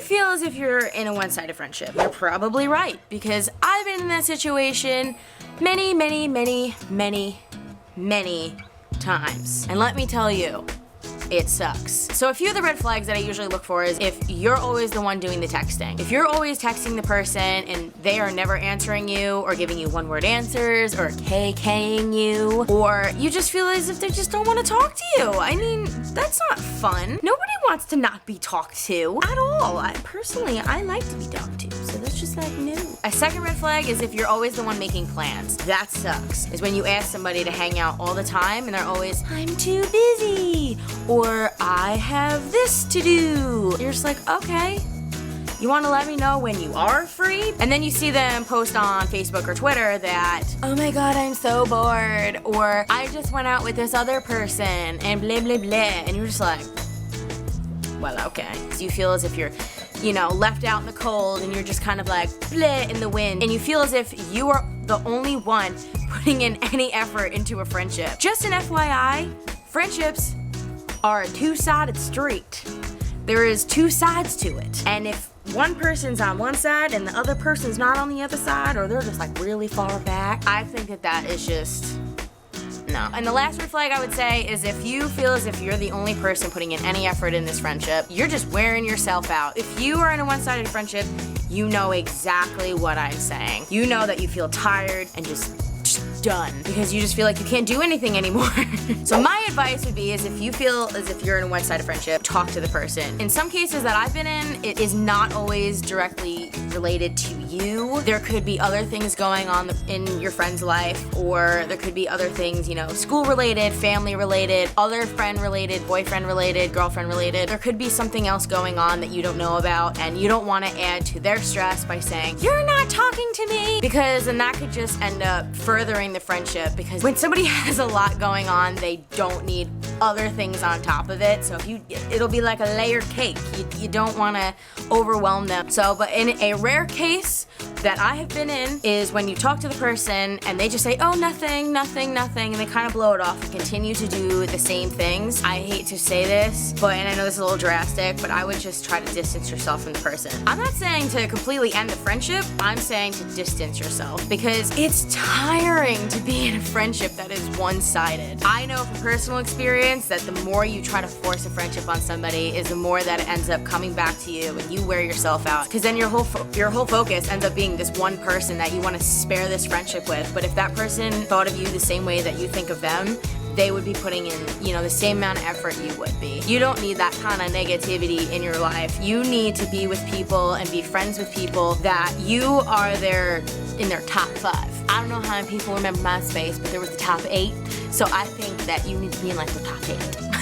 feel as if you're in a one-sided friendship, you're probably right, because I've been in that situation many, many, many, many, many times. And let me tell you, it sucks. So a few of the red flags that I usually look for is if you're always the one doing the texting. If you're always texting the person and they are never answering you or giving you one-word answers or KKing you, or you just feel as if they just don't want to talk to you. I mean, that's not fun. Nobody wants to not be talked to at all. Personally, I like to be talked to, so that's just like no. A second red flag is if you're always the one making plans. That sucks. Is when you ask somebody to hang out all the time and they're always, I'm too busy, or I have this to do. You're just like, okay. You want to let me know when you are free? And then you see them post on Facebook or Twitter that, oh my god, I'm so bored, or I just went out with this other person, and blah, blah, blah. And you're just like, well, okay. So you feel as if you're, you know, left out in the cold and you're just kind of like, blah, in the wind. And you feel as if you are the only one putting in any effort into a friendship. Just an FYI, friendships are a two-sided street. There is two sides to it. And if one person's on one side and the other person's not on the other side, or they're just like really far back, I think that that is just, no. And the last red flag I would say is if you feel as if you're the only person putting in any effort in this friendship, you're just wearing yourself out. If you are in a one-sided friendship, you know exactly what I'm saying. You know that you feel tired and just done because you just feel like you can't do anything anymore. So my advice would be is if you feel as if you're in a one-sided friendship, talk to the person. In some cases that I've been in, it is not always directly related to you. There could be other things going on in your friend's life, or there could be other things, you know, school related, family related, other friend related, boyfriend related, girlfriend related. There could be something else going on that you don't know about, and you don't want to add to their stress by saying, you're not talking to me, because then that could just end up furthering the friendship, because when somebody has a lot going on, they don't need other things on top of it. So if it'll be like a layered cake. You don't want to overwhelm them. So, but in a rare case that I have been in is when you talk to the person and they just say, oh, nothing, nothing, nothing, and they kind of blow it off and continue to do the same things. I hate to say this, and I know this is a little drastic, but I would just try to distance yourself from the person. I'm not saying to completely end the friendship, I'm saying to distance yourself, because it's tiring to be in a friendship that is one-sided. I know from personal experience that the more you try to force a friendship on somebody is the more that it ends up coming back to you and you wear yourself out, because then your whole focus ends up being this one person that you want to spare this friendship with. But if that person thought of you the same way that you think of them, they would be putting in, you know, the same amount of effort you would be. You don't need that kind of negativity in your life. You need to be with people and be friends with people that you are in their top 5. I don't know how many people remember MySpace, but there was the top 8. So I think that you need to be in like the top 8.